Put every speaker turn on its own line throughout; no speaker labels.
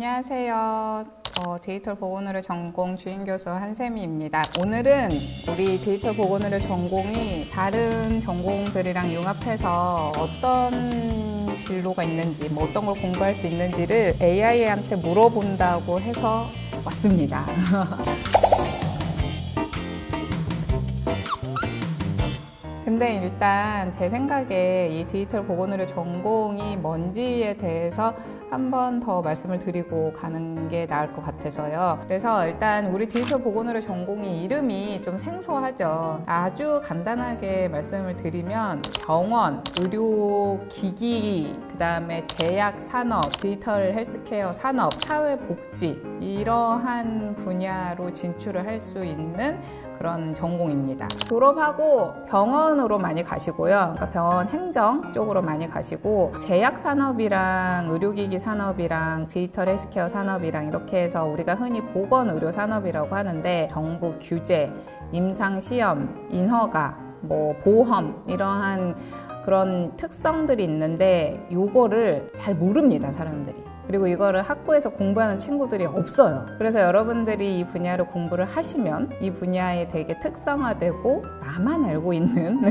안녕하세요. 디지털 보건의료 전공 주임교수 한샘희입니다. 오늘은 우리 디지털 보건의료 전공이 다른 전공들이랑 융합해서 어떤 진로가 있는지, 어떤 걸 공부할 수 있는지를 AI한테 물어본다고 해서 왔습니다. 근데 일단 제 생각에 이 디지털 보건의료 전공이 뭔지에 대해서 한 번 더 말씀을 드리고 가는 게 나을 것 같아서요. 그래서 일단 우리 디지털 보건의료 전공이 이름이 좀 생소하죠. 아주 간단하게 말씀을 드리면 병원, 의료기기, 그 다음에 제약산업, 디지털 헬스케어 산업, 사회복지 이러한 분야로 진출을 할 수 있는 그런 전공입니다. 졸업하고 병원으로 많이 가시고요. 그러니까 병원 행정 쪽으로 많이 가시고 제약산업이랑 의료기기 산업이랑 디지털 헬스케어 산업이랑 이렇게 해서 우리가 흔히 보건의료 산업이라고 하는데 정부 규제, 임상시험, 인허가, 보험 이러한 그런 특성들이 있는데 요거를 잘 모릅니다, 사람들이. 그리고 이거를 학부에서 공부하는 친구들이 없어요. 그래서 여러분들이 이 분야를 공부를 하시면 이 분야에 되게 특성화되고 나만 알고 있는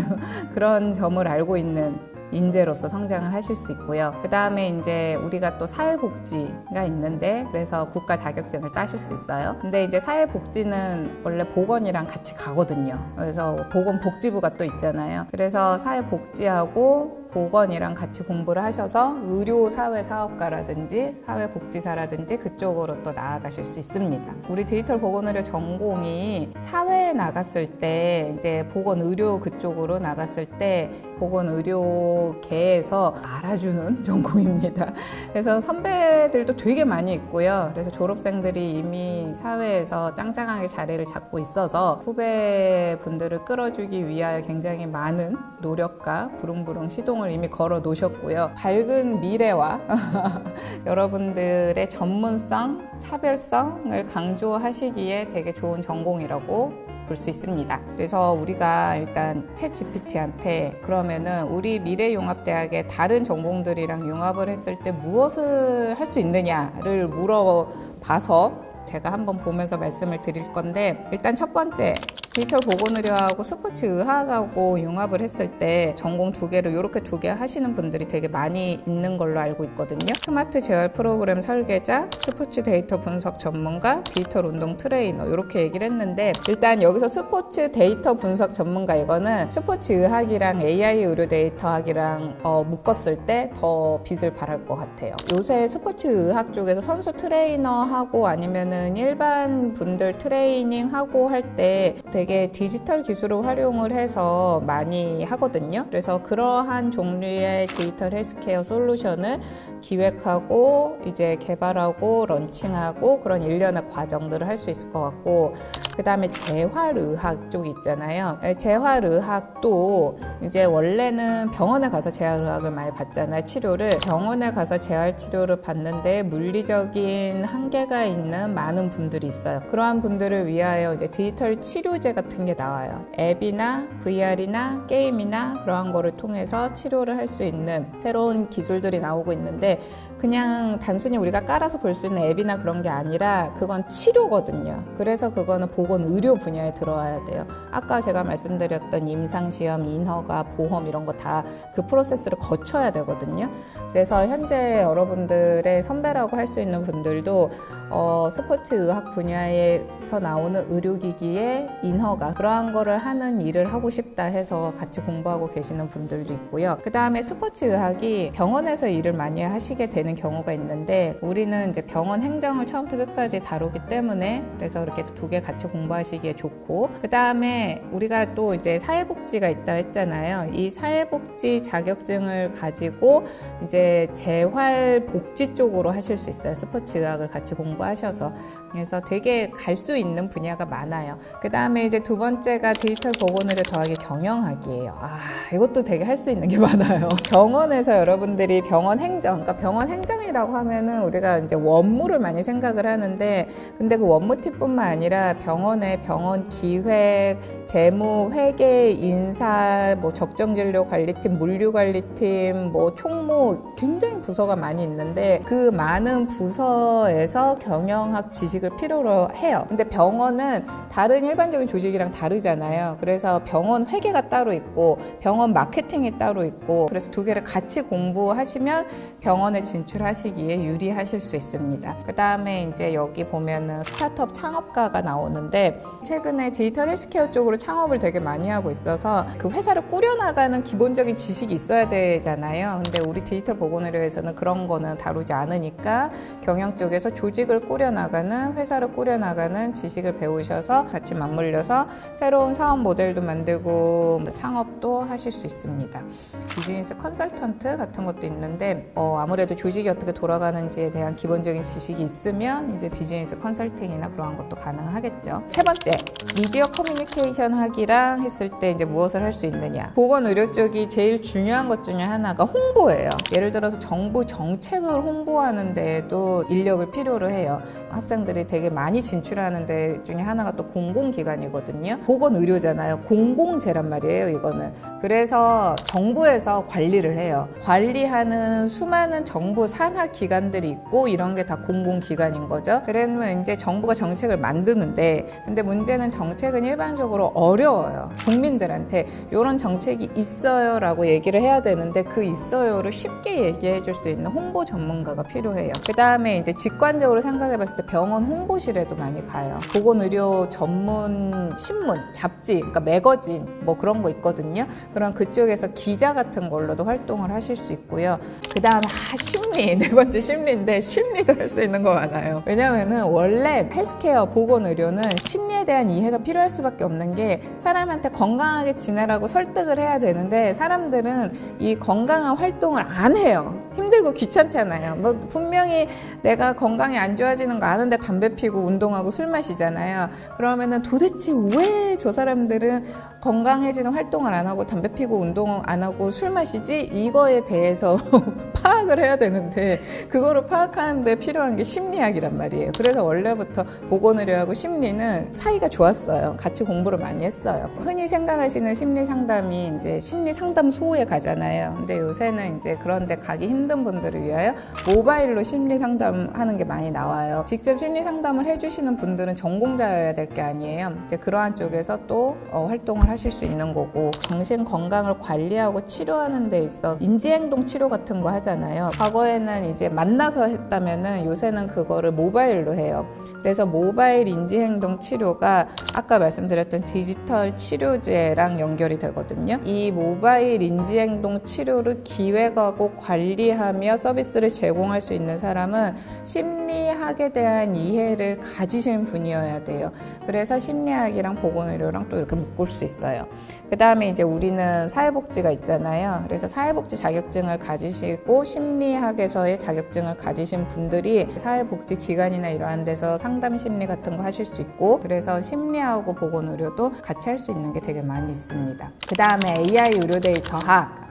그런 점을 알고 있는 인재로서 성장을 하실 수 있고요. 그 다음에 이제 우리가 또 사회복지가 있는데 그래서 국가 자격증을 따실 수 있어요. 근데 이제 사회복지는 원래 보건이랑 같이 가거든요. 그래서 보건복지부가 또 있잖아요. 그래서 사회복지하고 보건이랑 같이 공부를 하셔서 의료사회사업가라든지 사회복지사라든지 그쪽으로 또 나아가실 수 있습니다. 우리 디지털 보건의료 전공이 사회에 나갔을 때 이제 보건의료 그쪽으로 나갔을 때 보건의료계에서 알아주는 전공입니다. 그래서 선배들도 되게 많이 있고요. 그래서 졸업생들이 이미 사회에서 짱짱하게 자리를 잡고 있어서 후배분들을 끌어주기 위하여 굉장히 많은 노력과 부릉부릉 시동을 이미 걸어 놓으셨고요. 밝은 미래와 여러분들의 전문성, 차별성을 강조하시기에 되게 좋은 전공이라고 볼 수 있습니다. 그래서 우리가 일단 챗GPT한테 그러면은 우리 미래융합대학의 다른 전공들이랑 융합을 했을 때 무엇을 할 수 있느냐를 물어봐서 제가 한번 보면서 말씀을 드릴 건데, 일단 첫 번째 디지털 보건의료하고 스포츠의학하고 융합을 했을 때 전공 두 개를 이렇게 두 개 하시는 분들이 되게 많이 있는 걸로 알고 있거든요. 스마트 재활 프로그램 설계자, 스포츠 데이터 분석 전문가, 디지털 운동 트레이너 이렇게 얘기를 했는데, 일단 여기서 스포츠 데이터 분석 전문가 이거는 스포츠의학이랑 AI 의료 데이터학이랑 묶었을 때 더 빛을 발할 것 같아요. 요새 스포츠의학 쪽에서 선수 트레이너하고 아니면은 일반 분들 트레이닝하고 할 때 되게 디지털 기술을 활용을 해서 많이 하거든요. 그래서 그러한 종류의 디지털 헬스케어 솔루션을 기획하고 이제 개발하고 런칭하고 그런 일련의 과정들을 할 수 있을 것 같고, 그 다음에 재활의학 쪽 있잖아요. 재활의학도 이제 원래는 병원에 가서 재활의학을 많이 받잖아요. 치료를 병원에 가서 재활치료를 받는데 물리적인 한계가 있는 많은 분들이 있어요. 그러한 분들을 위하여 이제 디지털 치료제 같은 게 나와요. 앱이나 VR이나 게임이나 그러한 거를 통해서 치료를 할 수 있는 새로운 기술들이 나오고 있는데, 그냥 단순히 우리가 깔아서 볼 수 있는 앱이나 그런 게 아니라 그건 치료거든요. 그래서 그거는 보건의료 분야에 들어와야 돼요. 아까 제가 말씀드렸던 임상시험, 인허가, 보험 이런 거 다 그 프로세스를 거쳐야 되거든요. 그래서 현재 여러분들의 선배라고 할 수 있는 분들도 스포츠의학 분야에서 나오는 의료기기의 인허가 그러한 거를 하는 일을 하고 싶다 해서 같이 공부하고 계시는 분들도 있고요. 그 다음에 스포츠의학이 병원에서 일을 많이 하시게 되는 경우가 있는데, 우리는 이제 병원 행정을 처음부터 끝까지 다루기 때문에 그래서 이렇게 두 개 같이 공부하시기에 좋고, 그 다음에 우리가 또 이제 사회복지가 있다 했잖아요. 이 사회복지 자격증을 가지고 이제 재활복지 쪽으로 하실 수 있어요. 스포츠의학을 같이 공부하셔서. 그래서 되게 갈 수 있는 분야가 많아요. 그 다음에 이제 이제 두 번째가 디지털 보건의료 더하기 경영학이에요. 이것도 되게 할 수 있는 게 많아요. 병원에서 여러분들이 병원 행정, 그러니까 병원 행정이라고 하면은 우리가 이제 원무를 많이 생각을 하는데, 근데 그 원무팀뿐만 아니라 병원의 병원 기획, 재무, 회계, 인사, 뭐 적정진료관리팀, 물류관리팀, 뭐 총무, 굉장히 부서가 많이 있는데 그 많은 부서에서 경영학 지식을 필요로 해요. 근데 병원은 다른 일반적인 조직이랑 다르잖아요. 그래서 병원 회계가 따로 있고 병원 마케팅이 따로 있고, 그래서 두 개를 같이 공부하시면 병원에 진출하시기에 유리하실 수 있습니다. 그 다음에 이제 여기 보면은 스타트업 창업가가 나오는데, 최근에 디지털 헬스케어 쪽으로 창업을 되게 많이 하고 있어서 그 회사를 꾸려나가는 기본적인 지식이 있어야 되잖아요. 근데 우리 디지털 보건의료에서는 그런 거는 다루지 않으니까 경영 쪽에서 조직을 꾸려나가는, 회사를 꾸려나가는 지식을 배우셔서 같이 맞물려서 새로운 사업 모델도 만들고 창업도 하실 수 있습니다. 비즈니스 컨설턴트 같은 것도 있는데 아무래도 조직이 어떻게 돌아가는지에 대한 기본적인 지식이 있으면 이제 비즈니스 컨설팅이나 그러한 것도 가능하겠죠. 세 번째, 미디어 커뮤니케이션 학이랑 했을 때 이제 무엇을 할 수 있느냐. 보건의료 쪽이 제일 중요한 것 중에 하나가 홍보예요. 예를 들어서 정부 정책을 홍보하는 데에도 인력을 필요로 해요. 학생들이 되게 많이 진출하는 데 중에 하나가 또 공공기관이거든요. 보건의료잖아요. 공공재란 말이에요, 이거는. 그래서 정부에서 관리를 해요. 관리하는 수많은 정부 산하 기관들이 있고 이런 게 다 공공기관인 거죠. 그러면 이제 정부가 정책을 만드는데, 근데 문제는 정책은 일반적으로 어려워요. 국민들한테 이런 정책이 있어요 라고 얘기를 해야 되는데 그 있어요를 쉽게 얘기해 줄 수 있는 홍보 전문가가 필요해요. 그 다음에 이제 직관적으로 생각해 봤을 때 병원 홍보실에도 많이 가요. 보건의료 전문 신문, 잡지, 그러니까 매거진 뭐 그런 거 있거든요. 그럼 그쪽에서 기자 같은 걸로도 활동을 하실 수 있고요. 그 다음에 심리, 네 번째 심리인데 심리도 할 수 있는 거 많아요. 왜냐면은 원래 헬스케어 보건의료는 심리에 대한 이해가 필요할 수밖에 없는 게, 사람한테 건강하게 지내라고 설득을 해야 되는데 사람들은 이 건강한 활동을 안 해요. 힘들고 귀찮잖아요. 뭐 분명히 내가 건강이 안 좋아지는 거 아는데 담배 피고 운동하고 술 마시잖아요. 그러면은 도대체 왜 저 사람들은 건강해지는 활동을 안 하고 담배 피고 운동 안 하고 술 마시지? 이거에 대해서 파악을 해야 되는데 그거를 파악하는데 필요한 게 심리학이란 말이에요. 그래서 원래부터 보건의료하고 심리는 사이가 좋았어요. 같이 공부를 많이 했어요. 흔히 생각하시는 심리 상담이 이제 심리 상담소에 가잖아요. 근데 요새는 이제 그런 데 가기 힘든 분들을 위하여 모바일로 심리 상담하는 게 많이 나와요. 직접 심리 상담을 해주시는 분들은 전공자여야 될 게 아니에요. 이제 그러한 쪽에서 또 활동을 하실 수 있는 거고, 정신 건강을 관리하고 치료하는 데 있어 인지행동 치료 같은 거 하잖아요. 과거에는 이제 만나서 했다면은 요새는 그거를 모바일로 해요. 그래서 모바일 인지행동 치료가 아까 말씀드렸던 디지털 치료제랑 연결이 되거든요. 이 모바일 인지행동 치료를 기획하고 관리하며 서비스를 제공할 수 있는 사람은 심리학에 대한 이해를 가지신 분이어야 돼요. 그래서 심리학이랑 보건의료랑 또 이렇게 묶을 수 있어요. 그 다음에 이제 우리는 사회복지가 있잖아요. 그래서 사회복지 자격증을 가지시고 심리학에서의 자격증을 가지신 분들이 사회복지 기관이나 이러한 데서 상담 심리 같은 거 하실 수 있고, 그래서 심리하고 보건의료도 같이 할 수 있는 게 되게 많이 있습니다. 그 다음에 AI 의료 데이터학.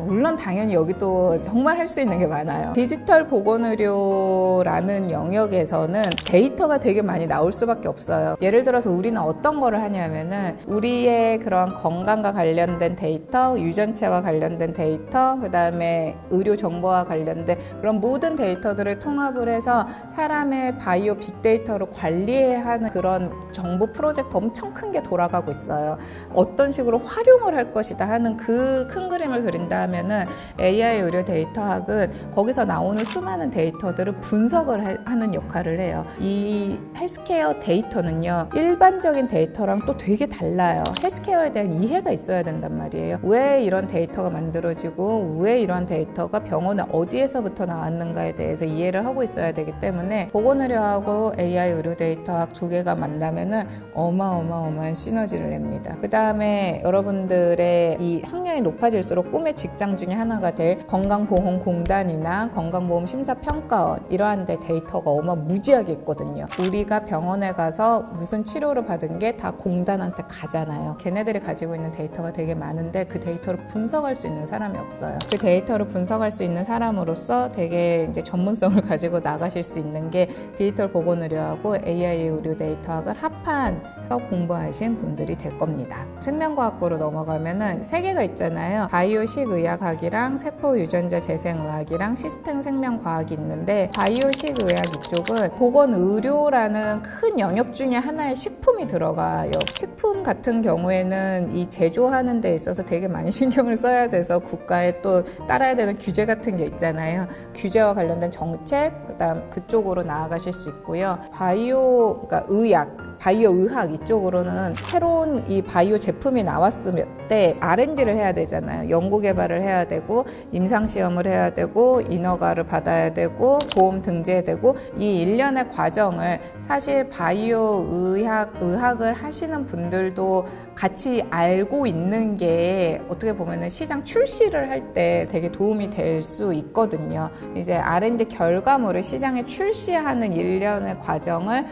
물론 당연히 여기도 정말 할 수 있는 게 많아요. 디지털 보건의료라는 영역에서는 데이터가 되게 많이 나올 수밖에 없어요. 예를 들어서 우리는 어떤 거를 하냐면은 우리의 그런 건강과 관련된 데이터, 유전체와 관련된 데이터, 그 다음에 의료 정보와 관련된 그런 모든 데이터들을 통합을 해서 사람의 바이오 빅데이터로 관리해야 하는 그런 정보 프로젝트 엄청 큰 게 돌아가고 있어요. 어떤 식으로 활용을 할 것이다 하는 그 큰 그림을 그린다 하면은 AI 의료 데이터학은 거기서 나오는 수많은 데이터들을 분석을 하는 역할을 해요. 이 헬스케어 데이터는요, 일반적인 데이터랑 또 되게 달라요. 헬스케어에 대한 이해가 있어야 된단 말이에요. 왜 이런 데이터가 만들어지고 왜 이런 데이터가 병원에 어디에서부터 나왔는가에 대해서 이해를 하고 있어야 되기 때문에 보건의료하고 AI 의료 데이터학 두 개가 만나면은 어마어마한 시너지를 냅니다. 그 다음에 여러분들의 이 학년이 높아질수록 꿈의 직장 중에 하나가 될 건강보험공단이나 건강보험심사평가원 이러한 데 데이터가 어마무지하게 있거든요. 우리가 병원에 가서 무슨 치료를 받은 게 다 공단한테 가잖아요. 걔네들이 가지고 있는 데이터가 되게 많은데 그 데이터를 분석할 수 있는 사람이 없어요. 그 데이터를 분석할 수 있는 사람으로서 되게 이제 전문성을 가지고 나가실 수 있는 게 디지털 보건의료하고 AI 의료 데이터학을 합한서 공부하신 분들이 될 겁니다. 생명과학부로 넘어가면은 세 개가 있잖아요. 바이오식의학학이랑 세포유전자 재생의학이랑 시스템 생명과학이 있는데 바이오식의학 이쪽은 보건의료라는 큰 영역 중에 하나의 식품이 들어가요. 식품 같은 경우에는 이 제조하는 데 있어서 되게 많이 신경을 써야 돼서 국가에 또 따라야 되는 규제 같은 게 있잖아요. 규제와 관련된 정책, 그다음 그쪽으로 나아가실 수 있고요. 그러니까 바이오의학 이쪽으로는 새로운 이 바이오 제품이 나왔을 때 R&D를 해야 되잖아요. 연구 개발을 해야 되고 임상시험을 해야 되고 인허가를 받아야 되고 보험 등재되고 이 일련의 과정을 사실 바이오의학을 하시는 분들도 같이 알고 있는 게 어떻게 보면은 시장 출시를 할 때 되게 도움이 될 수 있거든요. 이제 R&D 결과물을 시장에 출시하는 일련의 과정을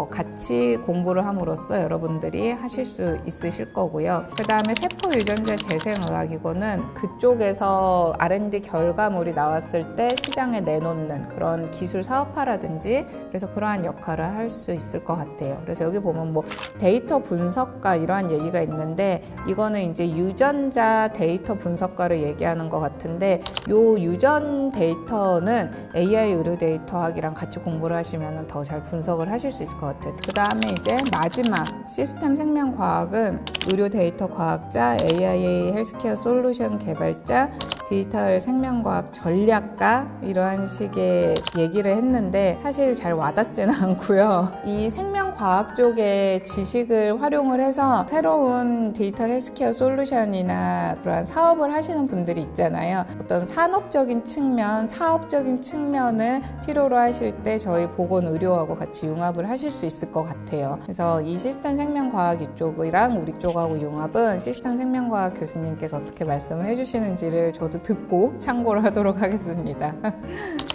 같이 공부를 함으로써 여러분들이 하실 수 있으실 거고요. 그 다음에 세포유전자 재생의학이고는 그쪽에서 R&D 결과물이 나왔을 때 시장에 내놓는 그런 기술 사업화라든지 그래서 그러한 역할을 할 수 있을 것 같아요. 그래서 여기 보면 뭐 데이터 분석가 이러한 얘기가 있는데 이거는 이제 유전자 데이터 분석가를 얘기하는 것 같은데 요 유전 데이터는 AI 의료 데이터학이랑 같이 공부를 하시면 더 잘 분석을 하실 수 있을 것 같아요. 그 다음에 이제 마지막 시스템 생명과학은 의료 데이터 과학자, AI 헬스케어 솔루션 개발자, 디지털 생명과학 전략가 이러한 식의 얘기를 했는데 사실 잘 와닿지는 않고요. 이 생명과학 쪽의 지식을 활용을 해서 새로운 디지털 헬스케어 솔루션이나 그러한 사업을 하시는 분들이 있잖아요. 어떤 산업적인 측면, 사업적인 측면을 필요로 하실 때 저희 보건의료하고 같이 융합을 하실 수 있을 것 같아요. 그래서 이 시스템 생명과학 이쪽이랑 우리 쪽하고 융합은 시스템 생명과학 교수님께서 어떻게 말씀을 해주시는지를 저도 듣고 참고를 하도록 하겠습니다.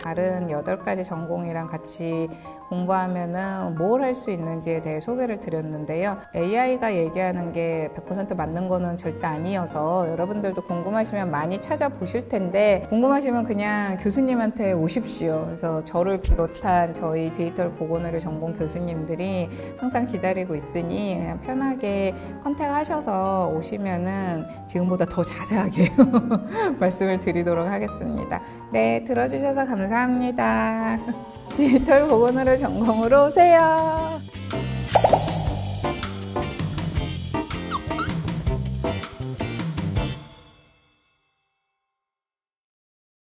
다른 8가지 전공이랑 같이 공부하면은 뭘 할 수 있는지에 대해 소개를 드렸는데요. AI가 얘기하는 게 100% 맞는 거는 절대 아니어서 여러분들도 궁금하시면 많이 찾아보실 텐데 궁금하시면 그냥 교수님한테 오십시오. 그래서 저를 비롯한 저희 디지털 보건의료 전공 교수님들이 항상 기다리고 있으니 그냥 편하게 컨택하셔서 오시면은 지금보다 더 자세하게 말씀을 드리도록 하겠습니다. 네, 들어주셔서 감사합니다. 디지털 보건의료 전공으로 오세요.